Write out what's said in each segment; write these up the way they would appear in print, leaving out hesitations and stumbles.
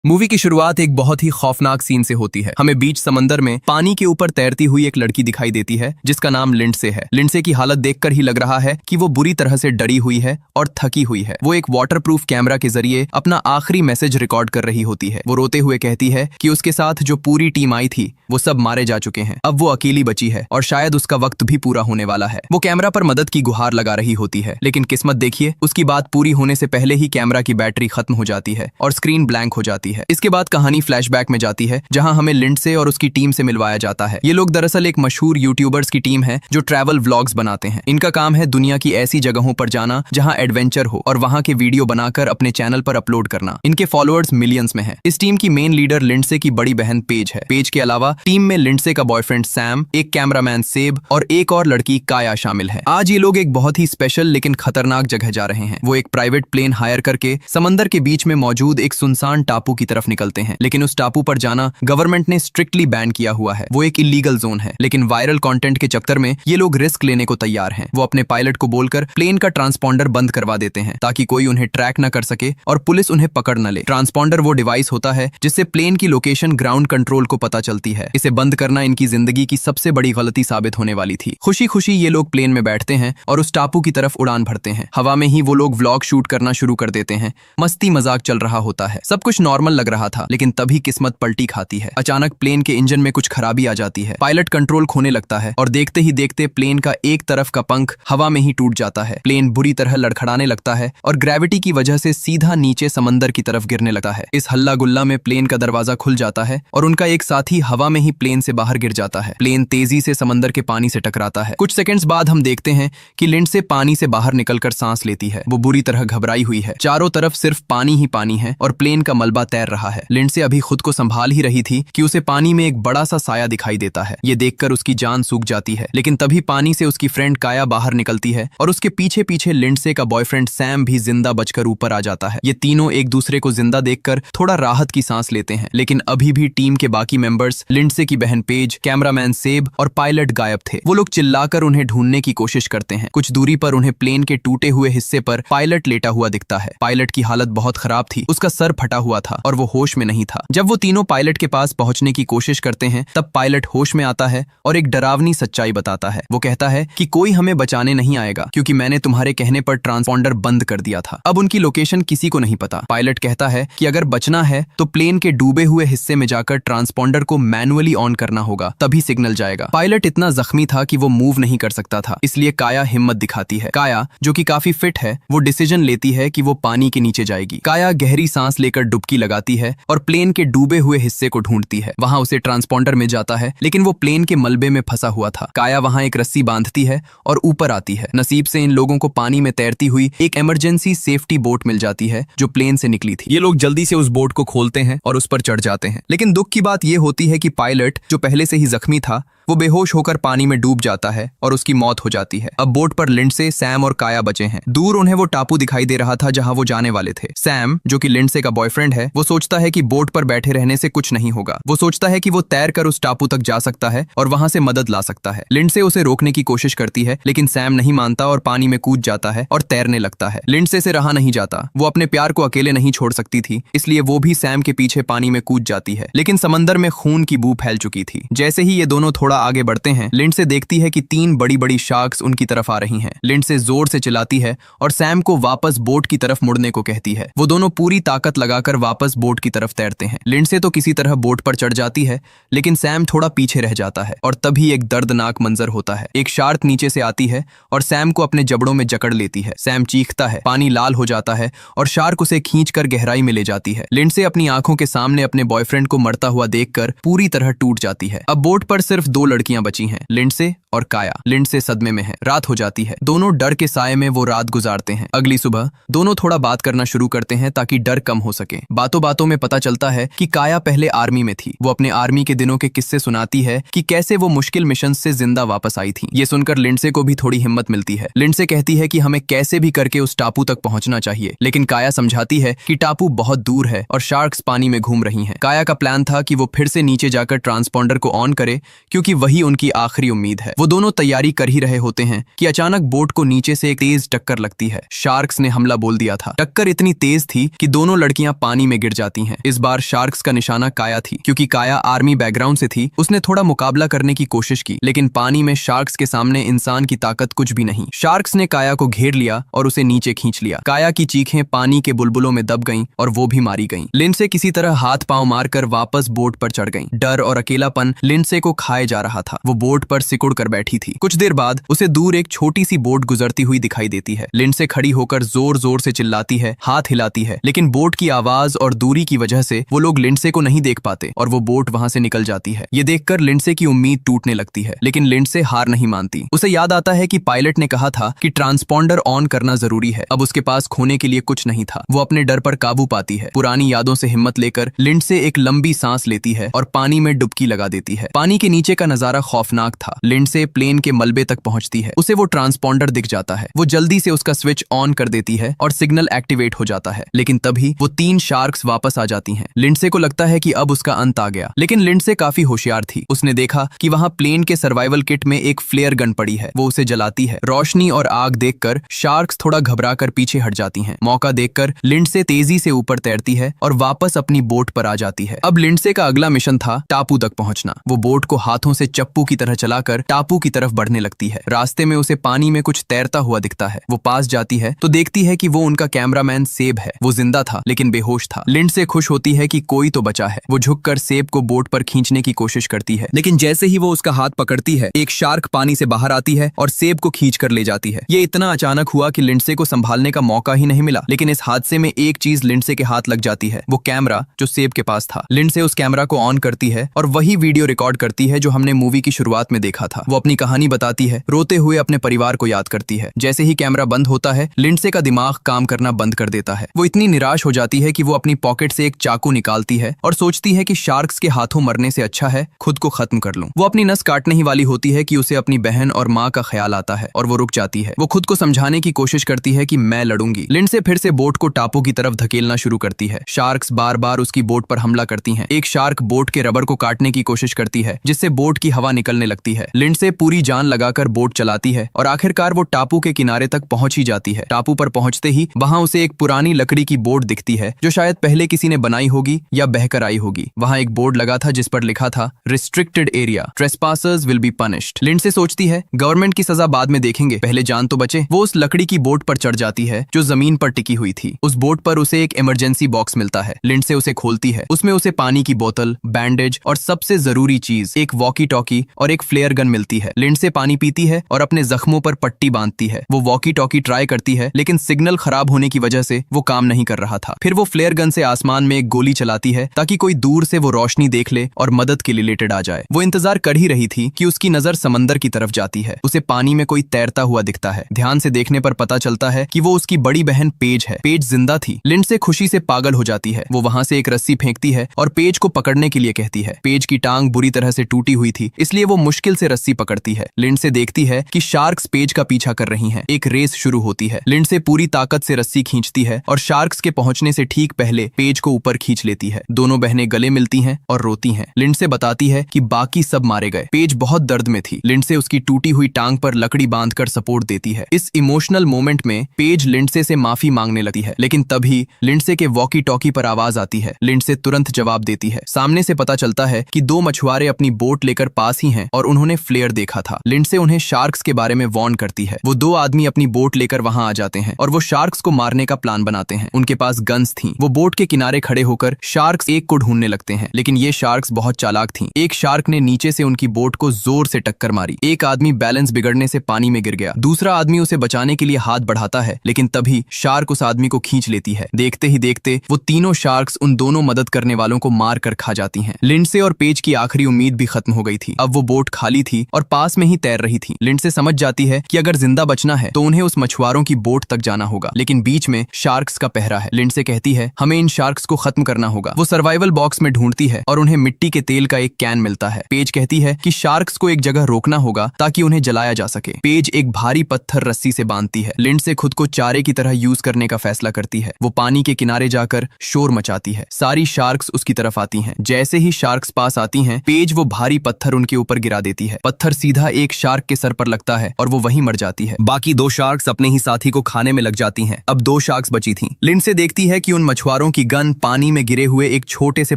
Movie की शुरुआत एक बहुत ही खौफनाक सीन से होती है। हमें बीच समंदर में पानी के ऊपर तैरती हुई एक लड़की दिखाई देती है जिसका नाम लिंडसे है। लिंडसे की हालत देखकर ही लग रहा है कि वो बुरी तरह से डरी हुई है और थकी हुई है। वो एक वाटरप्रूफ कैमरा के जरिए अपना आखिरी मैसेज रिकॉर्ड कर रही होती है। वो रोते हुए कहती है कि उसके साथ जो पूरी टीम आई थी वो सब मारे जा चुके हैं, अब वो अकेली बची है और शायद उसका वक्त भी पूरा होने वाला है। वो कैमरा पर मदद की गुहार लगा रही होती है, लेकिन किस्मत देखिए, उसकी बात पूरी होने से पहले ही कैमरा की बैटरी खत्म हो जाती है और स्क्रीन ब्लैंक हो जाती है। इसके बाद कहानी फ्लैशबैक में जाती है जहां हमें लिंडसे और उसकी टीम से मिलवाया जाता है। ये लोग दरअसल एक मशहूर यूट्यूबर्स की टीम है जो ट्रैवल व्लॉग्स बनाते हैं। इनका काम है दुनिया की ऐसी जगहों पर जाना जहां एडवेंचर हो और वहां के वीडियो बनाकर अपने चैनल पर अपलोड करना। इनके फॉलोअर्स मिलियंस में हैं। इस टीम की मेन लीडर लिंडसे की बड़ी बहन पेज है। पेज के अलावा टीम में लिंडसे का बॉयफ्रेंड सैम, एक कैमरामैन सेब और एक और लड़की काया शामिल है। आज ये लोग एक बहुत ही स्पेशल लेकिन खतरनाक जगह जा रहे हैं। वो एक प्राइवेट प्लेन हायर करके समंदर के बीच में मौजूद एक सुनसान टापू की तरफ निकलते हैं, लेकिन उस टापू पर जाना गवर्नमेंट ने स्ट्रिक्टली बैन किया हुआ है। वो एक इलीगल जोन है, लेकिन वायरल कंटेंट के चक्कर में ये लोग रिस्क लेने को तैयार हैं। वो अपने पायलट को बोलकर प्लेन का ट्रांसपॉन्डर बंद करवा देते हैं ताकि कोई उन्हें ट्रैक न कर सके और पुलिस उन्हें पकड़ न ले। ट्रांसपॉन्डर वो डिवाइस होता है जिससे प्लेन की लोकेशन ग्राउंड कंट्रोल को पता चलती है। इसे बंद करना इनकी जिंदगी की सबसे बड़ी गलती साबित होने वाली थी। खुशी खुशी ये लोग प्लेन में बैठते हैं और उस टापू की तरफ उड़ान भरते हैं। हवा में ही वो लोग व्लॉग शूट करना शुरू कर देते हैं। मस्ती मजाक चल रहा होता है, सब कुछ नॉर्मल लग रहा था, लेकिन तभी किस्मत पलटी खाती है। अचानक प्लेन के इंजन में कुछ खराबी आ जाती है। पायलट कंट्रोल खोने लगता है और देखते ही देखते प्लेन का एक तरफ का पंख हवा में ही टूट जाता है। प्लेन बुरी तरह लड़खड़ाने लगता है और ग्रेविटी की वजह से सीधा नीचे समंदर की तरफ गिरने लगता है। इस हल्ला गुल्ला में प्लेन का दरवाजा खुल जाता है और उनका एक साथी हवा में ही प्लेन से बाहर गिर जाता है। प्लेन तेजी से समंदर के पानी से टकराता है। कुछ सेकंड्स बाद हम देखते हैं कि लिंडसे पानी से बाहर निकलकर सांस लेती है। वो बुरी तरह घबराई हुई है। चारों तरफ सिर्फ पानी ही पानी है और प्लेन का मलबा तैर रहा है। लिंडसे अभी खुद को संभाल ही रही थी कि उसे पानी में एक बड़ा सा साया दिखाई देता है। ये देखकर उसकी जान सूख जाती है, लेकिन तभी पानी से उसकी फ्रेंड काया बाहर निकलती है और उसके पीछे पीछे लिंडसे का बॉयफ्रेंड सैम भी जिंदा बचकर ऊपर आ जाता है। ये तीनों एक दूसरे को जिंदा देखकर थोड़ा राहत की सांस लेते हैं, लेकिन अभी भी टीम के बाकी मेंबर्स, लिंडसे की बहन पेज, कैमरामैन सेब और पायलट गायब थे। वो लोग चिल्लाकर उन्हें ढूंढने की कोशिश करते हैं। कुछ दूरी पर उन्हें प्लेन के टूटे हुए हिस्से पर पायलट लेटा हुआ दिखता है। पायलट की हालत बहुत खराब थी, उसका सर फटा हुआ था और वो होश में नहीं था। जब वो तीनों पायलट के पास पहुंचने की कोशिश करते हैं तब पायलट होश में आता है और एक डरावनी सच्चाई बताता है। वो कहता है कि कोई हमें बचाने नहीं आएगा क्योंकि मैंने तुम्हारे कहने पर ट्रांसपॉन्डर बंद कर दिया था। अब उनकी लोकेशन किसी को नहीं पता। पायलट कहता है कि अगर बचना है तो प्लेन के डूबे हुए हिस्से में जाकर ट्रांसपॉन्डर को मैनुअली ऑन करना होगा, तभी सिग्नल जाएगा। पायलट इतना जख्मी था कि वो मूव नहीं कर सकता था, इसलिए काया हिम्मत दिखाती है। काया, जो कि काफी फिट है, वो डिसीजन लेती है कि वो पानी के नीचे जाएगी। काया गहरी सांस लेकर डुबकी लगाती है और प्लेन के डूबे हुए हिस्से को ढूंढती है। वहां उसे ट्रांसपॉन्डर मिल जाता है, लेकिन वो प्लेन के मलबे में फंसा हुआ था। काया वहां एक रस्सी बांधती है और ऊपर आती है। नसीब से इन लोगों को पानी में तैरती हुई एक इमरजेंसी सेफ्टी बोट मिल जाती है जो प्लेन से निकली थी। ये लोग जल्दी से उस बोट को खोलते हैं और उस पर चढ़ जाते हैं, लेकिन दुख की बात यह होती है कि पायलट, जो पहले से ही जख्मी था, वो बेहोश होकर पानी में डूब जाता है और उसकी मौत हो जाती है। अब बोट पर लिंडसे, सैम और काया बचे हैं। दूर उन्हें वो टापू दिखाई दे रहा था जहां वो जाने वाले थे। सैम, जो कि लिंडसे का बॉयफ्रेंड है, वो सोचता है कि बोट पर बैठे रहने से कुछ नहीं होगा। वो सोचता है कि वो तैर कर उस टापू तक जा सकता है और वहां से मदद ला सकता है। लिंडसे उसे रोकने की कोशिश करती है, लेकिन सैम नहीं मानता और पानी में कूद जाता है और तैरने लगता है। लिंडसे से रहा नहीं जाता। वो अपने प्यार को अकेले नहीं छोड़ सकती थी, इसलिए वो भी सैम के पीछे पानी में कूद जाती है, लेकिन समंदर में खून की बू फैल चुकी थी। जैसे ही ये दोनों थोड़ा आगे बढ़ते हैं, लिंडसे देखती है कि 3 बड़ी बड़ी शार्क्स उनकी तरफ आ रही हैं। लिंडसे जोर से चिल्लाती है और सैम को वापस बोट की तरफ मुड़ने को कहती है। वो दोनों पूरी ताकत लगाकर वापस बोट की तरफ तैरते हैं। लिंडसे तो किसी तरह बोट पर चढ़ जाती है, लेकिन सैम थोड़ा पीछे रह जाता है और तभी एक दर्दनाक मंजर होता है। एक शार्क नीचे से आती है और सैम को अपने जबड़ों में जकड़ लेती है। सैम चीखता है, पानी लाल हो जाता है और शार्क उसे खींचकर गहराई में ले जाती है। लिंडसे अपनी आंखों के सामने अपने बॉयफ्रेंड को मरता हुआ देखकर पूरी तरह टूट जाती है। अब बोट पर सिर्फ 2 लड़कियां बची हैं, लिंडसे और काया। लिंडसे सदमे में है। रात हो जाती है। दोनों डर के साये में वो रात गुजारते हैं। अगली सुबह दोनों थोड़ा बात करना शुरू करते हैं ताकि डर कम हो सके। बातों बातों में पता चलता है कि काया पहले आर्मी में थी। वो अपने आर्मी के दिनों के किस्से सुनाती है कि कैसे वो मुश्किल मिशन से जिंदा वापस आई थी। ये सुनकर लिंडसे को भी थोड़ी हिम्मत मिलती है। लिंडसे कहती है कि हमें कैसे भी करके उस टापू तक पहुंचना चाहिए, लेकिन काया समझाती है कि टापू बहुत दूर है और शार्क्स पानी में घूम रही हैं। काया का प्लान था कि वो फिर से नीचे जाकर ट्रांसपॉन्डर को ऑन करे, क्योंकि क्योंकि वही उनकी आखिरी उम्मीद है। वो दोनों तैयारी कर ही रहे होते हैं कि अचानक बोट को नीचे से एक तेज टक्कर लगती है। शार्क्स ने हमला बोल दिया था। टक्कर इतनी तेज थी कि दोनों लड़कियां पानी में गिर जाती हैं। इस बार शार्क्स का निशाना काया थी। क्योंकि काया आर्मी बैकग्राउंड से थी, उसने थोड़ा मुकाबला करने की कोशिश की, लेकिन पानी में शार्क्स के सामने इंसान की ताकत कुछ भी नहीं। शार्क्स ने काया को घेर लिया और उसे नीचे खींच लिया। काया की चीखें पानी के बुलबुलों में दब गईं और वो भी मारी गईं। लिंडसे किसी तरह हाथ पांव मारकर वापस बोट पर चढ़ गईं। डर और अकेलापन लिंडसे को खाए जा रहा था। वो बोट पर सिकुड़ कर बैठी थी। कुछ देर बाद उसे दूर एक छोटी सी बोट गुजरती हुई दिखाई देती है। लिंडसे खड़ी होकर जोर जोर से चिल्लाती है, हाथ हिलाती है, लेकिन बोट की आवाज और दूरी की वजह से वो लोग लिंडसे को नहीं देख पाते और वो बोट वहां से निकल जाती है। ये देखकर लिंडसे की उम्मीद टूटने लगती है, लेकिन लिंडसे हार नहीं मानती। उसे याद आता है कि पायलट ने कहा था कि ट्रांसपॉन्डर ऑन करना जरूरी है। अब उसके पास खोने के लिए कुछ नहीं था। वो अपने डर पर काबू पाती है। पुरानी यादों से हिम्मत लेकर लिंडसे एक लंबी सांस लेती है और पानी में डुबकी लगा देती है। पानी के नीचे का नजारा खौफनाक था। लिंडसे प्लेन के मलबे तक पहुंचती है। उसे वो ट्रांसपॉन्डर दिख जाता है। वो जल्दी से उसका स्विच ऑन कर देती है और सिग्नल एक्टिवेट हो जाता है, लेकिन तभी वो 3 शार्क्स वापस आ जाती हैं। लिंडसे को लगता है कि अब उसका अंत आ गया, लेकिन लिंडसे काफी होशियार थी। उसने देखा कि वहां प्लेन के सर्वाइवल किट में एक फ्लेयर गन पड़ी है। वो उसे जलाती है। रोशनी और आग देखकर शार्क्स थोड़ा घबराकर पीछे हट जाती हैं। मौका देखकर लिंडसे तेजी से ऊपर तैरती है और वापस अपनी बोट पर आ जाती है। अब लिंडसे का अगला मिशन था टापू तक पहुंचना। वो बोट को हाथों से चप्पू की तरह चलाकर टापू की तरफ बढ़ने लगती है। रास्ते में उसे पानी में कुछ तैरता हुआ दिखता है। वो पास जाती है तो देखती है कि वो उनका कैमरामैन सेब है। वो जिंदा था लेकिन बेहोश था। लिंडसे खुश होती है कि कोई तो बचा है। वो झुककर सेब को बोट पर खींचने की कोशिश करती है, लेकिन जैसे ही वो उसका हाथ पकड़ती है, एक शार्क पानी से बाहर आती है और सेब को खींच कर ले जाती है। ये इतना अचानक हुआ कि लिंडसे को संभालने का मौका ही नहीं मिला, लेकिन इस हादसे में एक चीज लिंडसे के हाथ लग जाती है, वो कैमरा जो सेब के पास था। लिंडसे उस कैमरा को ऑन करती है और वही वीडियो रिकॉर्ड करती है जो हमने मूवी की शुरुआत में देखा था। वो अपनी कहानी बताती है, रोते हुए अपने परिवार को याद करती है। जैसे ही कैमरा बंद होता है, लिंडसे का दिमाग काम करना बंद कर देता है। वो इतनी निराश हो जाती है कि वो अपनी पॉकेट से एक चाकू निकालती है और सोचती है कि शार्क्स के हाथों मरने से अच्छा है खुद को खत्म कर लूं। वो अपनी नस काटने ही वाली होती है कि उसे अपनी बहन और माँ का ख्याल आता है और वो रुक जाती है। वो खुद को समझाने की कोशिश करती है कि मैं लड़ूंगी। लिंडसे फिर से बोट को टापू की तरफ धकेलना शुरू करती है। शार्क्स बार बार उसकी बोट पर हमला करती हैं। एक शार्क बोट के रबर को काटने की कोशिश करती है, जिससे बोट की हवा निकलने लगती है। लिंडसे पूरी जान लगाकर बोट चलाती है और आखिरकार वो टापू के किनारे तक पहुंच ही जाती है। टापू पर पहुंचते ही वहां उसे एक पुरानी लकड़ी की बोट दिखती है जो शायद पहले किसी ने बनाई होगी या बहकर आई होगी। वहां एक बोर्ड लगा था जिस पर लिखा था restricted area, trespassers will be punished. Lindsay सोचती है गवर्नमेंट की सजा बाद में देखेंगे, पहले जान तो बचे। वो उस लकड़ी की बोट पर चढ़ जाती है जो जमीन पर टिकी हुई थी। उस बोट पर उसे एक इमरजेंसी बॉक्स मिलता है। लिंडसे उसे खोलती है। उसमें उसे पानी की बोतल, बैंडेज और सबसे जरूरी चीज एक वॉकी टॉकी और एक फ्लेयर गन मिलती है। लिंडसे पानी पीती है और अपने जख्मों पर पट्टी बांधती है। वो वॉकी टॉकी ट्राई करती है, लेकिन सिग्नल खराब होने की वजह से वो काम नहीं कर रहा था। फिर वो फ्लेयर गन से आसमान में एक गोली चलाती है ताकि कोई दूर से वो रोशनी देख ले और मदद के लिए लेटेड आ जाए। वो इंतजार कर ही रही थी कि उसकी नजर समंदर की तरफ जाती है। उसे पानी में कोई तैरता हुआ दिखता है। ध्यान से देखने पर पता चलता है कि वो उसकी बड़ी बहन पेज है। पेज जिंदा थी। लिंडसे खुशी से पागल हो जाती है। वो वहां से एक रस्सी फेंकती है और पेज को पकड़ने के लिए कहती है। पेज की टांग बुरी तरह से टूटी हुई थी, इसलिए वो मुश्किल से रस्सी पकड़ती है। लिंडसे देखती है कि शार्क्स पेज का पीछा कर रही हैं। एक रेस शुरू होती है। लिंडसे पूरी ताकत से रस्सी खींचती है और शार्क्स के पहुंचने से ठीक पहले पेज को ऊपर खींच लेती है। दोनों बहनें गले मिलती हैं और रोती हैं। लिंडसे बताती है कि बाकी सब मारे गए। पेज बहुत दर्द में थी। लिंडसे उसकी टूटी हुई टांग पर लकड़ी बांधकर सपोर्ट देती है। इस इमोशनल मोमेंट में पेज लिंडसे से माफी मांगने लगती है, लेकिन तभी लिंडसे के वॉकी टॉकी पर आवाज आती है। लिंडसे तुरंत जवाब देती है। सामने से पता चलता है कि 2 मछुआरे अपनी बोट लेकर पास ही हैं और उन्होंने फ्लेयर देखा था। लिंडसे उन्हें शार्क्स के बारे में वार्न करती है। वो 2 आदमी अपनी बोट लेकर वहां आ जाते हैं और वो शार्क्स को मारने का प्लान बनाते हैं। उनके पास गन्स थी। वो बोट के किनारे खड़े होकर शार्क्स एक को ढूंढने लगते हैं, लेकिन ये शार्क्स बहुत चालाक थीं। एक शार्क ने नीचे से उनकी बोट को जोर से टक्कर मारी। एक आदमी बैलेंस बिगड़ने से पानी में गिर गया। दूसरा आदमी उसे बचाने के लिए हाथ बढ़ाता है, लेकिन तभी शार्क उस आदमी को खींच लेती है। देखते ही देखते वो तीनों शार्क्स उन दोनों मदद करने वालों को मार कर खा जाती हैं। लिंडसे और पेज की आखिरी उम्मीद भी खत्म हो गई थी। अब वो बोट खाली थी और पास में ही तैर रही थी। लिंडसे समझ जाती है कि अगर जिंदा बचना है तो उन्हें उस मछुआरों की बोट तक जाना होगा, लेकिन बीच में शार्क्स का पहरा है। लिंडसे कहती है हमें इन शार्क्स को खत्म करना होगा। वो सर्वाइवल बॉक्स में ढूंढती है और उन्हें मिट्टी के तेल का एक कैन मिलता है। पेज कहती है कि शार्क्स को एक जगह रोकना होगा ताकि उन्हें जलाया जा सके। पेज एक भारी पत्थर रस्सी से बांधती है। लिंडसे खुद को चारे की तरह यूज करने का फैसला करती है। वो पानी के किनारे जाकर शोर मचाती है। सारी शार्क्स उसकी तरफ आती हैं। जैसे ही शार्क्स पास आती हैं, पेज वो भारी पत्थर पत्थर उनके ऊपर गिरा देती है। पत्थर सीधा एक शार्क के सर पर लगता है और वो वहीं मर जाती है। बाकी 2 शार्क्स अपने ही साथी को खाने में लग जाती हैं। अब 2 शार्क्स बची थीं। लिंडसे देखती है कि उन मछुआरों की गन पानी में गिरे हुए एक छोटे से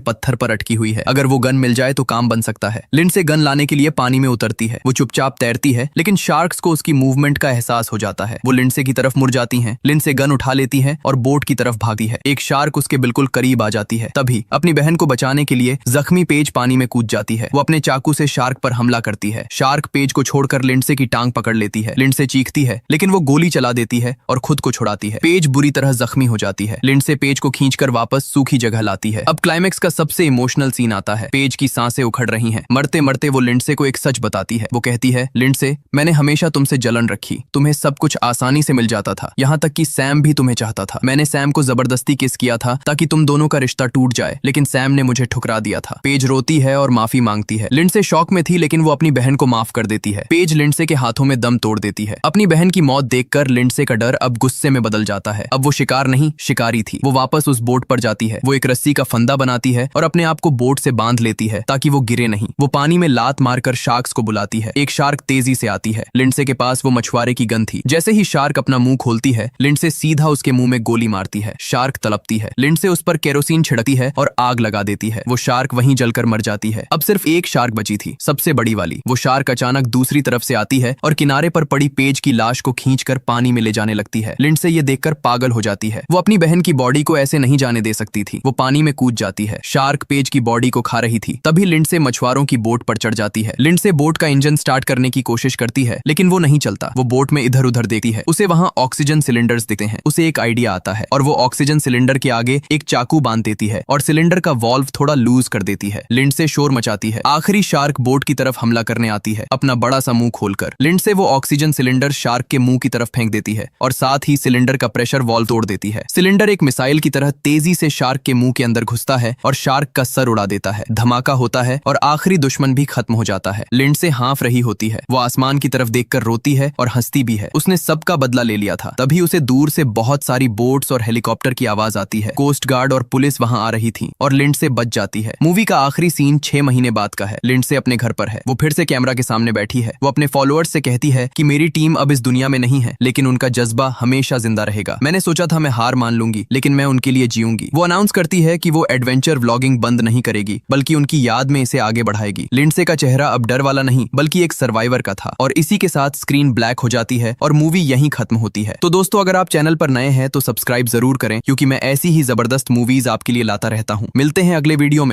पत्थर पर अटकी हुई है। अगर वो गन मिल जाए तो काम बन सकता है। लिंडसे गन लाने के लिए पानी में उतरती है। वो चुपचाप तैरती है, लेकिन शार्क्स को उसकी मूवमेंट का एहसास हो जाता है। वो लिंडसे की तरफ मुड़ जाती हैं। लिंडसे गन उठा लेती है और बोट की तरफ भागती है। एक शार्क उसके बिल्कुल करीब आ जाती है। तभी अपनी बहन को बचाने के लिए जख्मी पेज पानी में कूद जाती है। वो अपने चाकू से शार्क पर हमला करती है। शार्क पेज को छोड़कर लिंडसे की टांग पकड़ लेती है। लिंडसे चीखती है, लेकिन वो गोली चला देती है और खुद को छुड़ाती है। पेज बुरी तरह जख्मी हो जाती है। लिंडसे पेज को खींचकर वापस सूखी जगह लाती है। अब क्लाइमैक्स का सबसे इमोशनल सीन आता है। पेज की सांसें उखड़ रही हैं। मरते मरते वो लिंडसे को एक सच बताती है। वो कहती है, लिंडसे, मैंने हमेशा तुमसे जलन रखी। तुम्हें सब कुछ आसानी से मिल जाता था, यहाँ तक कि सैम भी तुम्हें चाहता था। मैंने सैम को जबरदस्ती किस किया था ताकि तुम दोनों का रिश्ता टूट जाए, लेकिन सैम ने मुझे ठुकरा दिया था। पेज रोती है और माफी मांगती है। लिंडसे शॉक में थी, लेकिन वो अपनी बहन को माफ कर देती है। पेज लिंडसे के हाथों में दम तोड़ देती है। अपनी बहन की मौत देखकर लिंडसे का डर अब गुस्से में बदल जाता है। अब वो शिकार नहीं, शिकारी थी। वो वापस उस बोट पर जाती है। वो एक रस्सी का फंदा बनाती है और अपने आप को बोट से बांध लेती है ताकि वो गिरे नहीं। वो पानी में लात मारकर शार्क्स को बुलाती है। एक शार्क तेजी से आती है। लिंडसे के पास वो मछुआरे की गन थी। जैसे ही शार्क अपना मुंह खोलती है, लिंडसे सीधा उसके मुंह में गोली मारती है। शार्क तड़पती है। लिंडसे उस पर केरोसिन छिड़कती है और आग लगा देती है। वो शार्क वहीं जलकर मर जाती है। अब सिर्फ एक शार्क बची थी, सबसे बड़ी वाली। वो शार्क अचानक दूसरी तरफ से आती है और किनारे पर पड़ी पेज की लाश को खींचकर पानी में ले जाने लगती है। लिंडसे ये देखकर पागल हो जाती है। वो अपनी बहन की बॉडी को ऐसे नहीं जाने दे सकती थी। वो पानी में कूद जाती है। शार्क पेज की बॉडी को खा रही थी। तभी लिंडसे मछुआरों की बोट पर चढ़ जाती है। लिंडसे बोट का इंजन स्टार्ट करने की कोशिश करती है, लेकिन वो नहीं चलता। वो बोट में इधर उधर देखती है। उसे वहां ऑक्सीजन सिलेंडर्स दिखते हैं। उसे एक आइडिया आता है और वो ऑक्सीजन सिलेंडर के आगे एक चाकू बांध देती है और सिलेंडर का वॉल्व थोड़ा लूज कर देती है। लिंडसे शोर मचाती है। आखिरी शार्क बोट की तरफ हमला करने आती है, अपना बड़ा सा मुंह खोलकर। लिंडसे वो ऑक्सीजन सिलेंडर शार्क के मुंह की तरफ फेंक देती है और साथ ही सिलेंडर का प्रेशर वॉल्व तोड़ देती है। सिलेंडर एक मिसाइल की तरह तेजी से शार्क के मुंह के अंदर घुसता है और शार्क का सर उड़ा देता है। धमाका होता है और आखिरी दुश्मन भी खत्म हो जाता है। लिंडसे हाँफ रही होती है। वो आसमान की तरफ देखकर रोती है और हंसती भी है। उसने सबका बदला ले लिया था। तभी उसे दूर से बहुत सारी बोट्स और हेलीकॉप्टर की आवाज आती है। कोस्ट गार्ड और पुलिस वहां आ रही थी और लिंडसे बच जाती है। मूवी का आखिरी सीन 6 महीने बाद का है। लिंडसे अपने घर पर है। वो फिर से कैमरा के सामने बैठी है। वो अपने फॉलोअर्स से कहती है कि मेरी टीम अब इस दुनिया में नहीं है, लेकिन उनका जज्बा हमेशा जिंदा रहेगा। मैंने सोचा था मैं हार मान लूंगी, लेकिन मैं उनके लिए जीऊंगी। वो अनाउंस करती है कि वो एडवेंचर व्लॉगिंग बंद नहीं करेगी, बल्कि उनकी याद में इसे आगे बढ़ाएगी। लिंडसे का चेहरा अब डर वाला नहीं, बल्कि एक सर्वाइवर का था। और इसी के साथ स्क्रीन ब्लैक हो जाती है और मूवी यहीं खत्म होती है। तो दोस्तों, अगर आप चैनल पर नए हैं तो सब्सक्राइब जरूर करें, क्योंकि मैं ऐसी ही जबरदस्त मूवीज आपके लिए लाता रहता हूँ। मिलते हैं अगले वीडियो में।